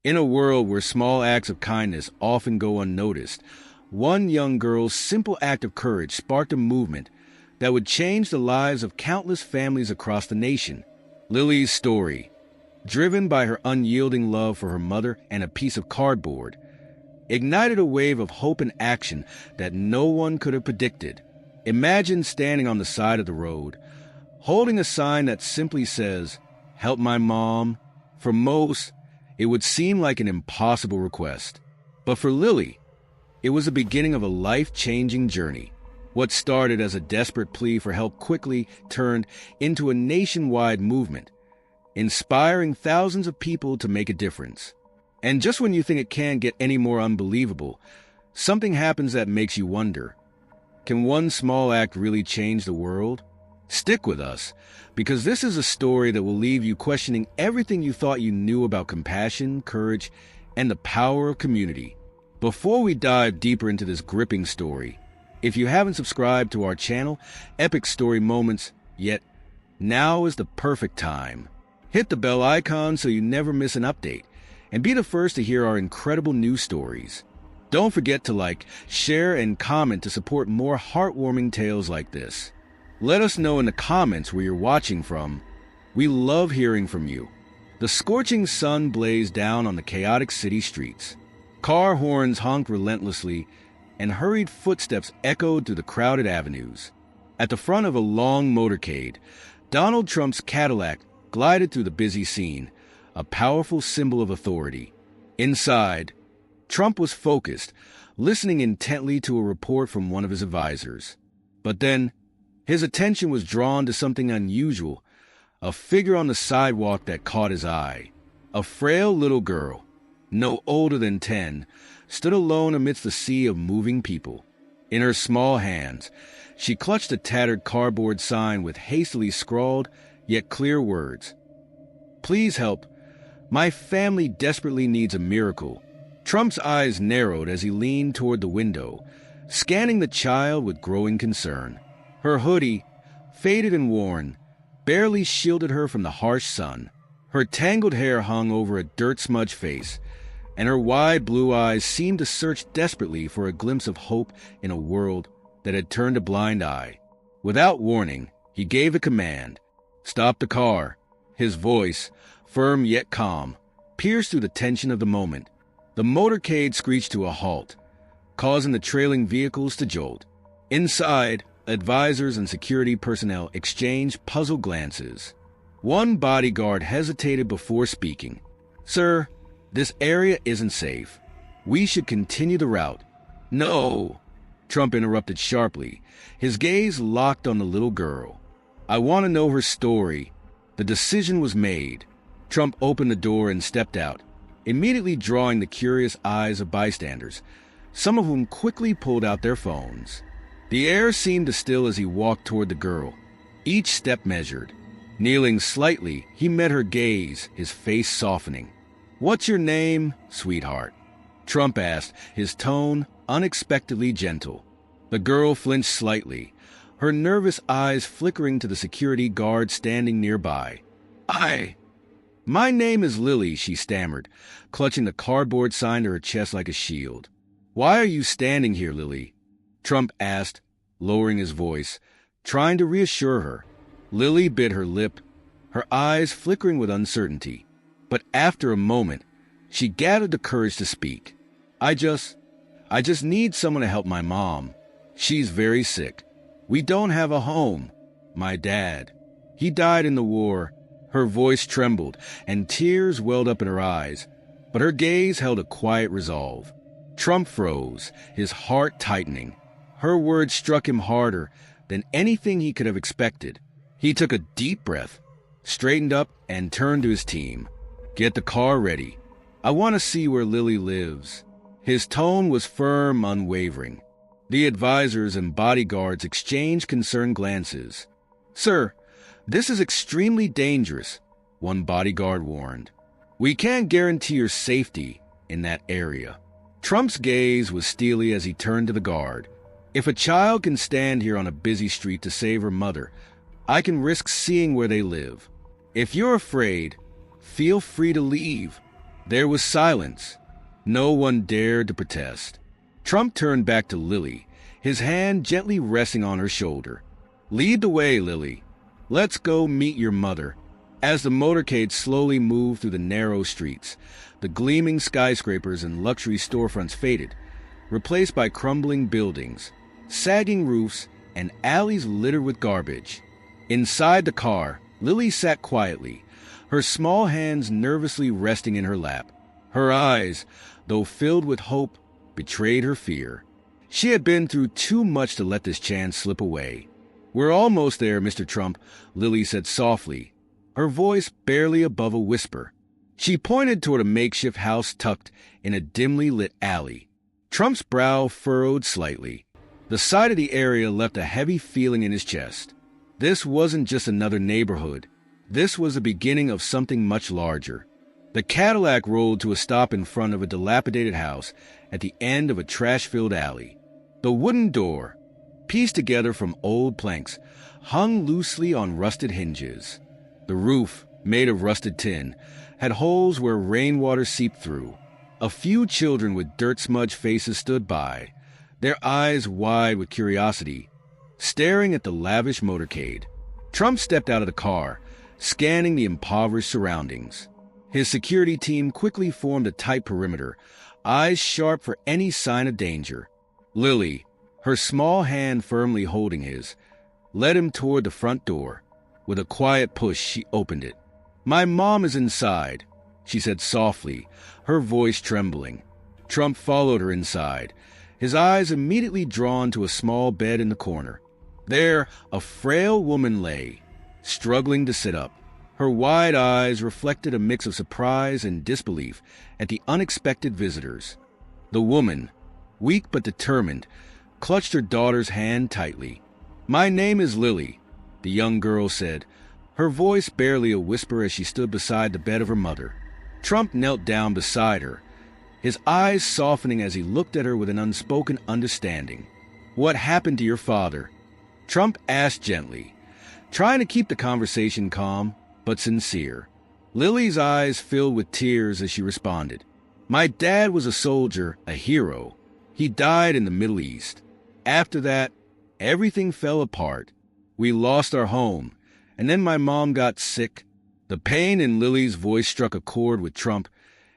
In a world where small acts of kindness often go unnoticed, one young girl's simple act of courage sparked a movement that would change the lives of countless families across the nation. Lily's story, driven by her unyielding love for her mother and a piece of cardboard, ignited a wave of hope and action that no one could have predicted. Imagine standing on the side of the road, holding a sign that simply says, "Help my mom." For most, it would seem like an impossible request. But for Lily, it was the beginning of a life-changing journey. What started as a desperate plea for help quickly turned into a nationwide movement, inspiring thousands of people to make a difference. And just when you think it can't get any more unbelievable, something happens that makes you wonder, can one small act really change the world? Stick with us, because this is a story that will leave you questioning everything you thought you knew about compassion, courage, and the power of community. Before we dive deeper into this gripping story, if you haven't subscribed to our channel, Epic Story Moments, yet, now is the perfect time. Hit the bell icon so you never miss an update, and be the first to hear our incredible news stories. Don't forget to like, share, and comment to support more heartwarming tales like this. Let us know in the comments where you're watching from. We love hearing from you. The scorching sun blazed down on the chaotic city streets. Car horns honked relentlessly, and hurried footsteps echoed through the crowded avenues. At the front of a long motorcade, Donald Trump's Cadillac glided through the busy scene, a powerful symbol of authority. Inside, Trump was focused, listening intently to a report from one of his advisors. But then, his attention was drawn to something unusual, a figure on the sidewalk that caught his eye. A frail little girl, no older than 10, stood alone amidst the sea of moving people. In her small hands, she clutched a tattered cardboard sign with hastily scrawled, yet clear words. "Please help. My family desperately needs a miracle." Trump's eyes narrowed as he leaned toward the window, scanning the child with growing concern. Her hoodie, faded and worn, barely shielded her from the harsh sun. Her tangled hair hung over a dirt-smudged face, and her wide blue eyes seemed to search desperately for a glimpse of hope in a world that had turned a blind eye. Without warning, he gave a command. "Stop the car." His voice, firm yet calm, pierced through the tension of the moment. The motorcade screeched to a halt, causing the trailing vehicles to jolt. Inside, advisors and security personnel exchanged puzzled glances. One bodyguard hesitated before speaking. "Sir, this area isn't safe. We should continue the route." "No," Trump interrupted sharply, his gaze locked on the little girl. "I want to know her story." The decision was made. Trump opened the door and stepped out, immediately drawing the curious eyes of bystanders, some of whom quickly pulled out their phones. The air seemed to still as he walked toward the girl, each step measured. Kneeling slightly, he met her gaze, his face softening. "What's your name, sweetheart?" Trump asked, his tone unexpectedly gentle. The girl flinched slightly, her nervous eyes flickering to the security guard standing nearby. My name is Lily," she stammered, clutching the cardboard sign to her chest like a shield. "Why are you standing here, Lily?" Trump asked, lowering his voice, trying to reassure her. Lily bit her lip, her eyes flickering with uncertainty. But after a moment, she gathered the courage to speak. I just need someone to help my mom. She's very sick. We don't have a home. My dad, he died in the war." Her voice trembled, and tears welled up in her eyes, but her gaze held a quiet resolve. Trump froze, his heart tightening. Her words struck him harder than anything he could have expected. He took a deep breath, straightened up, and turned to his team. "Get the car ready. I want to see where Lily lives." His tone was firm, unwavering. The advisors and bodyguards exchanged concerned glances. "Sir, this is extremely dangerous," one bodyguard warned. "We can't guarantee your safety in that area." Trump's gaze was steely as he turned to the guard. "If a child can stand here on a busy street to save her mother, I can risk seeing where they live. If you're afraid, feel free to leave." There was silence. No one dared to protest. Trump turned back to Lily, his hand gently resting on her shoulder. "Lead the way, Lily. Let's go meet your mother." As the motorcade slowly moved through the narrow streets, the gleaming skyscrapers and luxury storefronts faded, replaced by crumbling buildings, sagging roofs, and alleys littered with garbage. Inside the car, Lily sat quietly, her small hands nervously resting in her lap. Her eyes, though filled with hope, betrayed her fear. She had been through too much to let this chance slip away. "We're almost there, Mr. Trump," Lily said softly, her voice barely above a whisper. She pointed toward a makeshift house tucked in a dimly lit alley. Trump's brow furrowed slightly. The sight of the area left a heavy feeling in his chest. This wasn't just another neighborhood. This was the beginning of something much larger. The Cadillac rolled to a stop in front of a dilapidated house at the end of a trash-filled alley. The wooden door, pieced together from old planks, hung loosely on rusted hinges. The roof, made of rusted tin, had holes where rainwater seeped through. A few children with dirt-smudged faces stood by, their eyes wide with curiosity, staring at the lavish motorcade. Trump stepped out of the car, scanning the impoverished surroundings. His security team quickly formed a tight perimeter, eyes sharp for any sign of danger. Lily, her small hand firmly holding his, led him toward the front door. With a quiet push, she opened it. "My mom is inside," she said softly, her voice trembling. Trump followed her inside, his eyes immediately drawn to a small bed in the corner. There, a frail woman lay, struggling to sit up. Her wide eyes reflected a mix of surprise and disbelief at the unexpected visitors. The woman, weak but determined, clutched her daughter's hand tightly. "My name is Lily," the young girl said, her voice barely a whisper as she stood beside the bed of her mother. Trump knelt down beside her, his eyes softening as he looked at her with an unspoken understanding. "What happened to your father?" Trump asked gently, trying to keep the conversation calm but sincere. Lily's eyes filled with tears as she responded. "My dad was a soldier, a hero. He died in the Middle East. After that, everything fell apart. We lost our home, and then my mom got sick." The pain in Lily's voice struck a chord with Trump,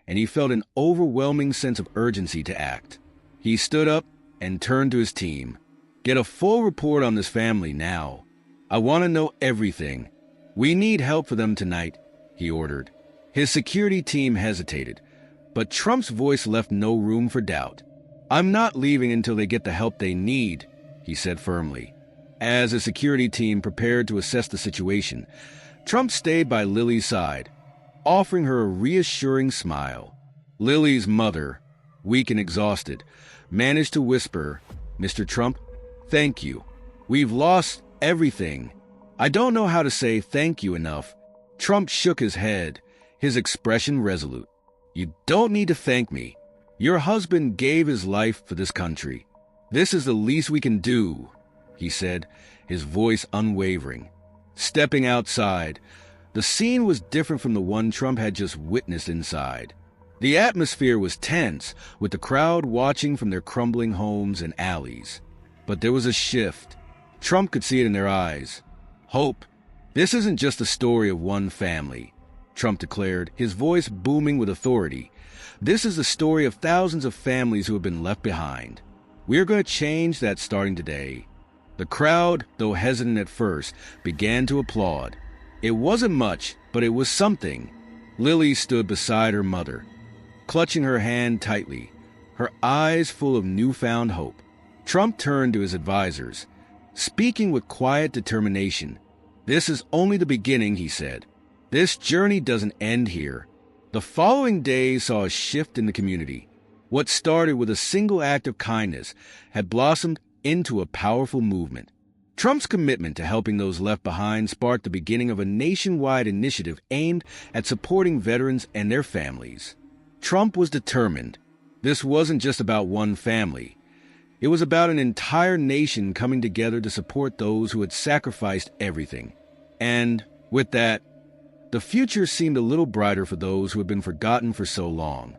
and he felt an overwhelming sense of urgency to act. He stood up and turned to his team. "Get a full report on this family now. I want to know everything. We need help for them tonight," he ordered. His security team hesitated, but Trump's voice left no room for doubt. "I'm not leaving until they get the help they need," he said firmly. As the security team prepared to assess the situation, Trump stayed by Lily's side, offering her a reassuring smile. Lily's mother, weak and exhausted, managed to whisper, "Mr. Trump, thank you. We've lost everything. I don't know how to say thank you enough." Trump shook his head, his expression resolute. "You don't need to thank me. Your husband gave his life for this country. This is the least we can do," he said, his voice unwavering. Stepping outside, the scene was different from the one Trump had just witnessed inside. The atmosphere was tense, with the crowd watching from their crumbling homes and alleys. But there was a shift. Trump could see it in their eyes. Hope. "This isn't just the story of one family," Trump declared, his voice booming with authority. "This is the story of thousands of families who have been left behind. We're going to change that starting today." The crowd, though hesitant at first, began to applaud. It wasn't much, but it was something. Lily stood beside her mother, clutching her hand tightly, her eyes full of newfound hope. Trump turned to his advisors, speaking with quiet determination. "This is only the beginning," he said. "This journey doesn't end here." The following days saw a shift in the community. What started with a single act of kindness had blossomed into a powerful movement. Trump's commitment to helping those left behind sparked the beginning of a nationwide initiative aimed at supporting veterans and their families. Trump was determined. This wasn't just about one family. It was about an entire nation coming together to support those who had sacrificed everything. And with that, The future seemed a little brighter for those who had been forgotten for so long.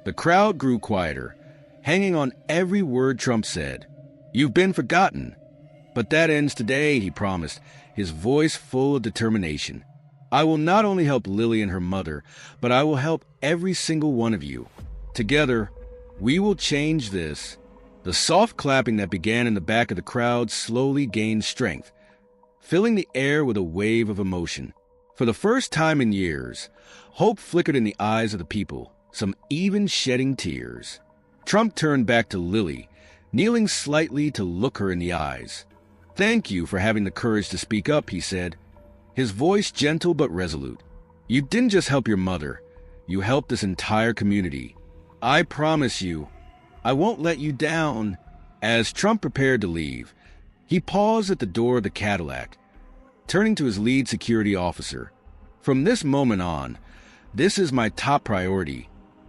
The crowd grew quieter, hanging on every word Trump said. "You've been forgotten. But that ends today," he promised, his voice full of determination. "I will not only help Lily and her mother, but I will help every single one of you. Together, we will change this." The soft clapping that began in the back of the crowd slowly gained strength, filling the air with a wave of emotion. For the first time in years, hope flickered in the eyes of the people, some even shedding tears. Trump turned back to Lily, kneeling slightly to look her in the eyes. "Thank you for having the courage to speak up," he said, his voice gentle but resolute. "You didn't just help your mother, you helped this entire community. I promise you, I won't let you down." As Trump prepared to leave, he paused at the door of the Cadillac, turning to his lead security officer. "From this moment on, this is my top priority,"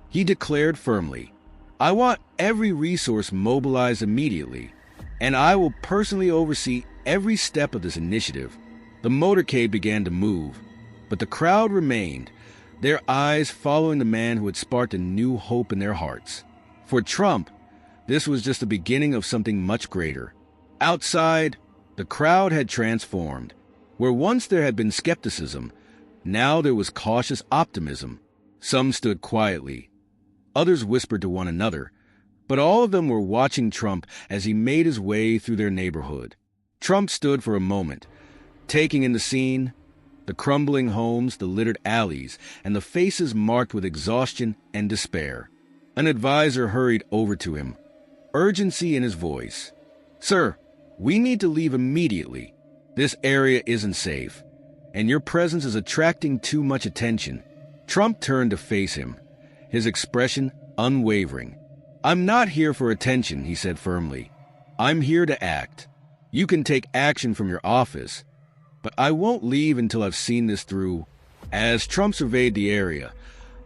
he declared firmly. "I want every resource mobilized immediately, and I will personally oversee every step of this initiative." The motorcade began to move, but the crowd remained, their eyes following the man who had sparked a new hope in their hearts. For Trump, this was just the beginning of something much greater. Outside, the crowd had transformed. Where once there had been skepticism, now there was cautious optimism. Some stood quietly. Others whispered to one another, but all of them were watching Trump as he made his way through their neighborhood. Trump stood for a moment, taking in the scene, the crumbling homes, the littered alleys, and the faces marked with exhaustion and despair. An advisor hurried over to him, urgency in his voice. "Sir, we need to leave immediately. This area isn't safe, and your presence is attracting too much attention." Trump turned to face him, his expression unwavering. "I'm not here for attention," he said firmly. "I'm here to act. You can take action from your office, but I won't leave until I've seen this through." As Trump surveyed the area,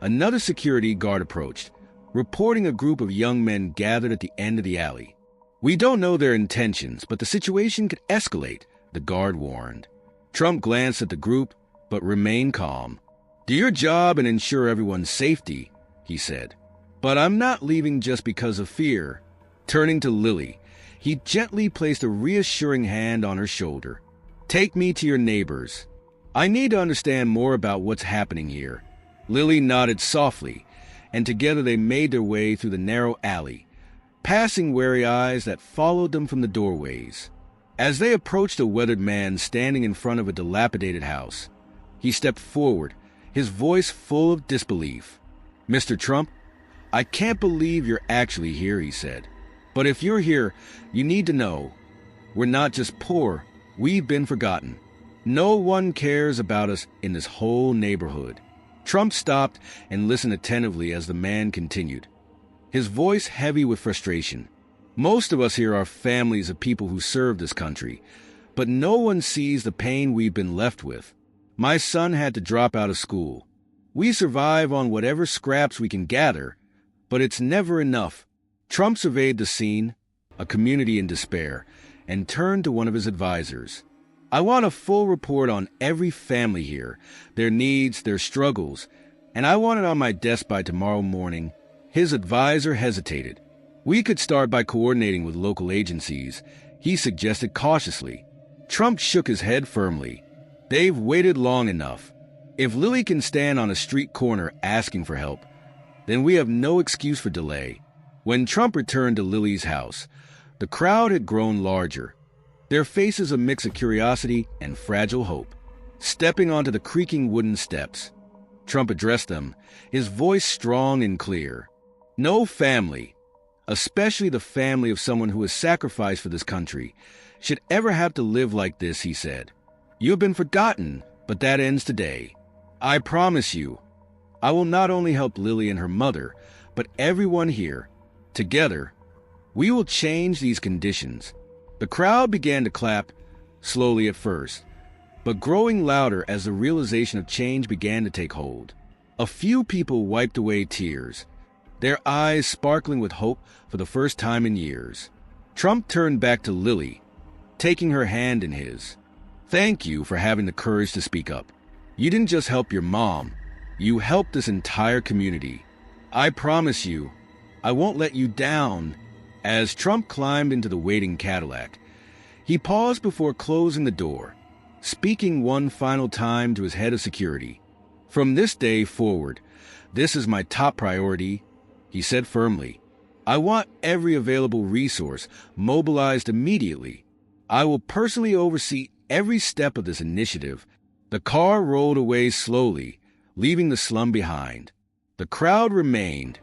another security guard approached, reporting a group of young men gathered at the end of the alley. "We don't know their intentions, but the situation could escalate," the guard warned. Trump glanced at the group, but remained calm. "Do your job and ensure everyone's safety," he said. "But I'm not leaving just because of fear." Turning to Lily, he gently placed a reassuring hand on her shoulder. "Take me to your neighbors. I need to understand more about what's happening here." Lily nodded softly, and together they made their way through the narrow alley, passing wary eyes that followed them from the doorways. As they approached a weathered man standing in front of a dilapidated house, he stepped forward, his voice full of disbelief. "Mr. Trump, I can't believe you're actually here," he said. "But if you're here, you need to know, we're not just poor, we've been forgotten. No one cares about us in this whole neighborhood." Trump stopped and listened attentively as the man continued, his voice heavy with frustration. "Most of us here are families of people who serve this country, but no one sees the pain we've been left with. My son had to drop out of school. We survive on whatever scraps we can gather, but it's never enough." Trump surveyed the scene, a community in despair, and turned to one of his advisors. "I want a full report on every family here, their needs, their struggles, and I want it on my desk by tomorrow morning." His advisor hesitated. "We could start by coordinating with local agencies," he suggested cautiously. Trump shook his head firmly. "They've waited long enough. If Lily can stand on a street corner asking for help, then we have no excuse for delay." When Trump returned to Lily's house, the crowd had grown larger, their faces a mix of curiosity and fragile hope. Stepping onto the creaking wooden steps, Trump addressed them, his voice strong and clear. "No family, especially the family of someone who has sacrificed for this country, should ever have to live like this," he said. "You have been forgotten, but that ends today. I promise you, I will not only help Lily and her mother, but everyone here. Together, we will change these conditions." The crowd began to clap, slowly at first, but growing louder as the realization of change began to take hold. A few people wiped away tears, their eyes sparkling with hope for the first time in years. Trump turned back to Lily, taking her hand in his. "Thank you for having the courage to speak up. You didn't just help your mom, you helped this entire community. I promise you, I won't let you down." As Trump climbed into the waiting Cadillac, he paused before closing the door, speaking one final time to his head of security. "From this day forward, this is my top priority," he said firmly. "I want every available resource mobilized immediately. I will personally oversee every step of this initiative." The car rolled away slowly, leaving the slum behind. The crowd remained,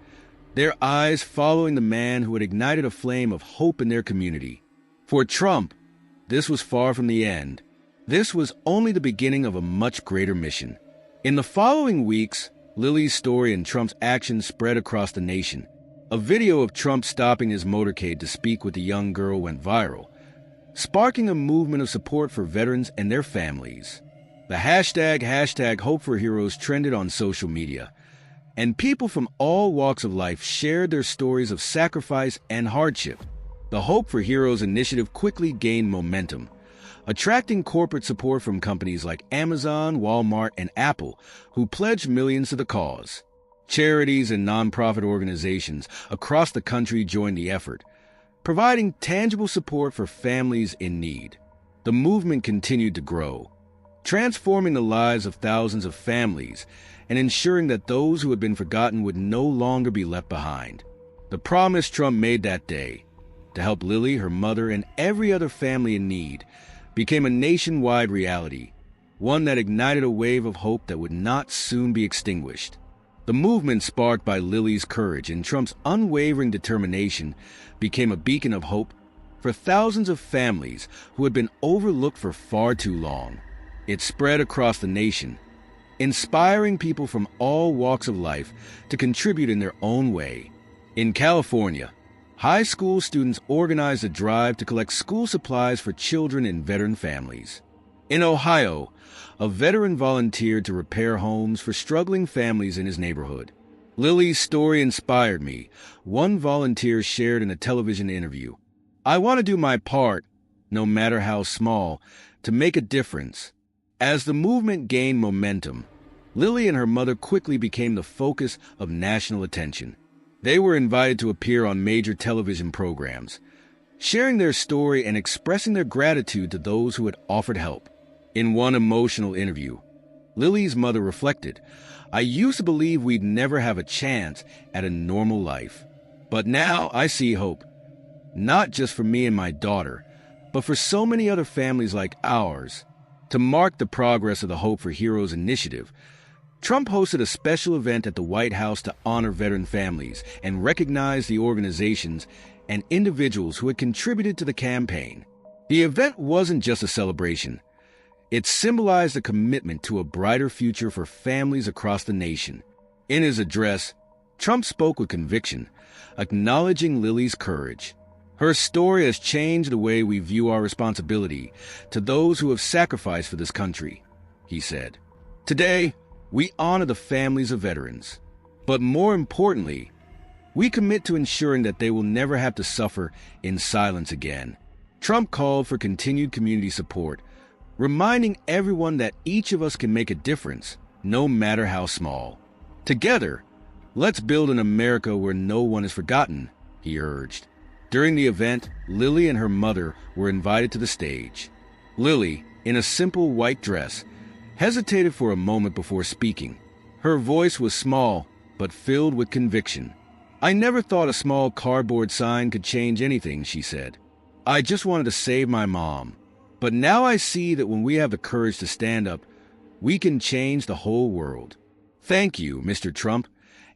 their eyes following the man who had ignited a flame of hope in their community. For Trump, this was far from the end. This was only the beginning of a much greater mission. In the following weeks, Lily's story and Trump's actions spread across the nation. A video of Trump stopping his motorcade to speak with a young girl went viral, sparking a movement of support for veterans and their families. The hashtag Hope for Heroes trended on social media, and people from all walks of life shared their stories of sacrifice and hardship. The Hope for Heroes initiative quickly gained momentum, attracting corporate support from companies like Amazon, Walmart, and Apple, who pledged millions to the cause. Charities and nonprofit organizations across the country joined the effort, providing tangible support for families in need. The movement continued to grow, transforming the lives of thousands of families and ensuring that those who had been forgotten would no longer be left behind. The promise Trump made that day, to help Lily, her mother, and every other family in need, became a nationwide reality, one that ignited a wave of hope that would not soon be extinguished. The movement sparked by Lily's courage and Trump's unwavering determination became a beacon of hope for thousands of families who had been overlooked for far too long. It spread across the nation, inspiring people from all walks of life to contribute in their own way. In California, high school students organized a drive to collect school supplies for children in veteran families. In Ohio, a veteran volunteered to repair homes for struggling families in his neighborhood. Lily's story inspired me, one volunteer shared in a television interview. "I want to do my part, no matter how small, to make a difference." As the movement gained momentum, Lily and her mother quickly became the focus of national attention. They were invited to appear on major television programs, sharing their story and expressing their gratitude to those who had offered help. In one emotional interview, Lily's mother reflected, "I used to believe we'd never have a chance at a normal life. But now I see hope, not just for me and my daughter, but for so many other families like ours." To mark the progress of the Hope for Heroes initiative, Trump hosted a special event at the White House to honor veteran families and recognize the organizations and individuals who had contributed to the campaign. The event wasn't just a celebration. It symbolized a commitment to a brighter future for families across the nation. In his address, Trump spoke with conviction, acknowledging Lily's courage. "Her story has changed the way we view our responsibility to those who have sacrificed for this country," he said. "Today, we honor the families of veterans. But more importantly, we commit to ensuring that they will never have to suffer in silence again." Trump called for continued community support, reminding everyone that each of us can make a difference, no matter how small. "Together, let's build an America where no one is forgotten," he urged. During the event, Lily and her mother were invited to the stage. Lily, in a simple white dress, hesitated for a moment before speaking. Her voice was small, but filled with conviction. "I never thought a small cardboard sign could change anything," she said. "I just wanted to save my mom. But now I see that when we have the courage to stand up, we can change the whole world. Thank you, Mr. Trump,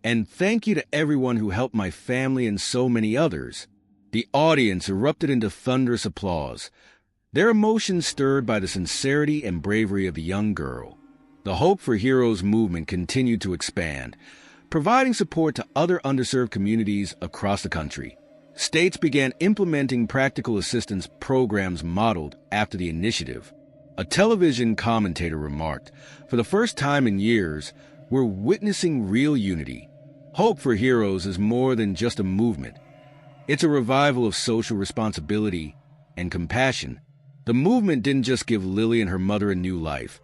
and thank you to everyone who helped my family and so many others." The audience erupted into thunderous applause, their emotions stirred by the sincerity and bravery of the young girl. The Hope for Heroes movement continued to expand, providing support to other underserved communities across the country. States began implementing practical assistance programs modeled after the initiative. A television commentator remarked, "For the first time in years, we're witnessing real unity. Hope for Heroes is more than just a movement. It's a revival of social responsibility and compassion." The movement didn't just give Lily and her mother a new life.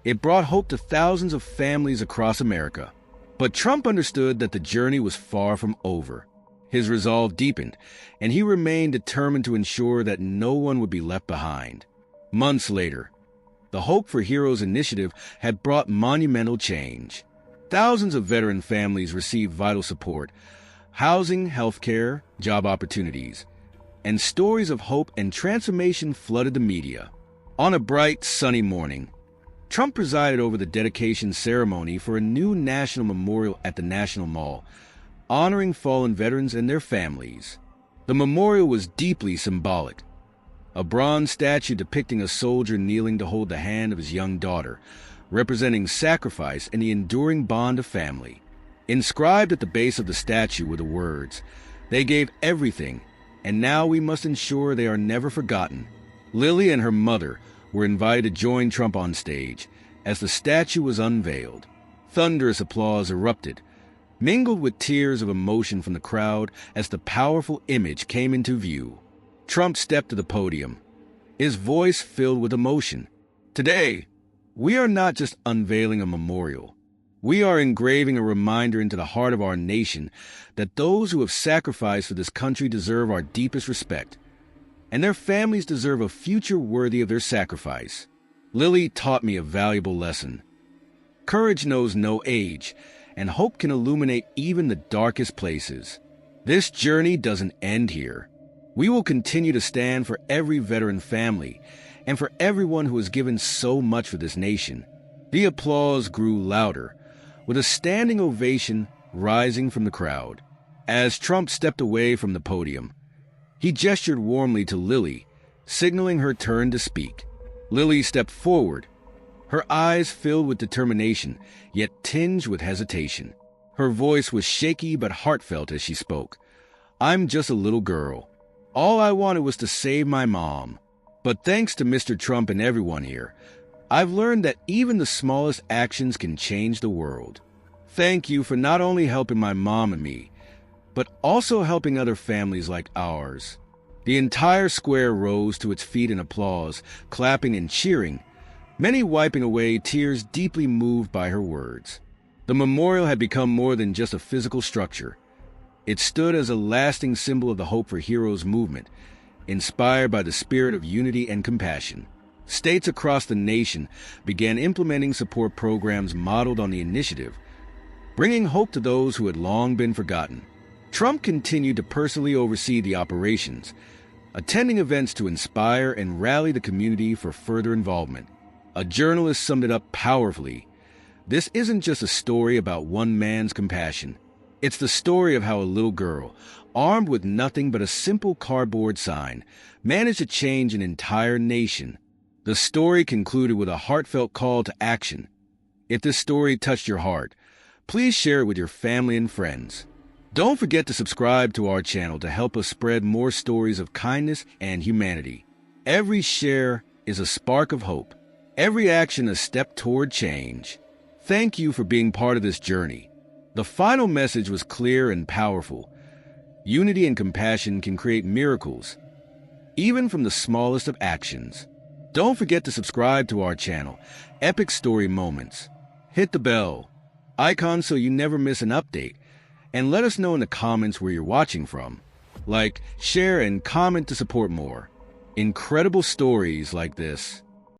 It brought hope to thousands of families across America. But Trump understood that the journey was far from over. His resolve deepened, and he remained determined to ensure that no one would be left behind. Months later, the Hope for Heroes initiative had brought monumental change. Thousands of veteran families received vital support, housing, healthcare, job opportunities, and stories of hope and transformation flooded the media. On a bright, sunny morning, Trump presided over the dedication ceremony for a new national memorial at the National Mall, honoring fallen veterans and their families. The memorial was deeply symbolic. A bronze statue depicting a soldier kneeling to hold the hand of his young daughter, representing sacrifice and the enduring bond of family. Inscribed at the base of the statue were the words, "They gave everything, and now we must ensure they are never forgotten." Lily and her mother were invited to join Trump on stage as the statue was unveiled. Thunderous applause erupted, mingled with tears of emotion from the crowd as the powerful image came into view. Trump stepped to the podium, his voice filled with emotion. "Today, we are not just unveiling a memorial. We are engraving a reminder into the heart of our nation that those who have sacrificed for this country deserve our deepest respect, and their families deserve a future worthy of their sacrifice." Lily taught me a valuable lesson. Courage knows no age, and hope can illuminate even the darkest places. This journey doesn't end here. We will continue to stand for every veteran family and for everyone who has given so much for this nation. The applause grew louder, with a standing ovation rising from the crowd. As Trump stepped away from the podium, he gestured warmly to Lily, signaling her turn to speak. Lily stepped forward, her eyes filled with determination, yet tinged with hesitation. Her voice was shaky but heartfelt as she spoke. "I'm just a little girl. All I wanted was to save my mom. But thanks to Mr. Trump and everyone here, I've learned that even the smallest actions can change the world. Thank you for not only helping my mom and me, but also helping other families like ours." The entire square rose to its feet in applause, clapping and cheering, many wiping away tears deeply moved by her words. The memorial had become more than just a physical structure. It stood as a lasting symbol of the Hope for Heroes movement, inspired by the spirit of unity and compassion. States across the nation began implementing support programs modeled on the initiative, bringing hope to those who had long been forgotten. Trump continued to personally oversee the operations, attending events to inspire and rally the community for further involvement. A journalist summed it up powerfully. "This isn't just a story about one man's compassion. It's the story of how a little girl, armed with nothing but a simple cardboard sign, managed to change an entire nation." The story concluded with a heartfelt call to action. If this story touched your heart, please share it with your family and friends. Don't forget to subscribe to our channel to help us spread more stories of kindness and humanity. Every share is a spark of hope. Every action a step toward change. Thank you for being part of this journey. The final message was clear and powerful. Unity and compassion can create miracles, even from the smallest of actions. Don't forget to subscribe to our channel, Epic Story Moments. Hit the bell icon so you never miss an update, and let us know in the comments where you're watching from. Like, share, and comment to support more incredible stories like this.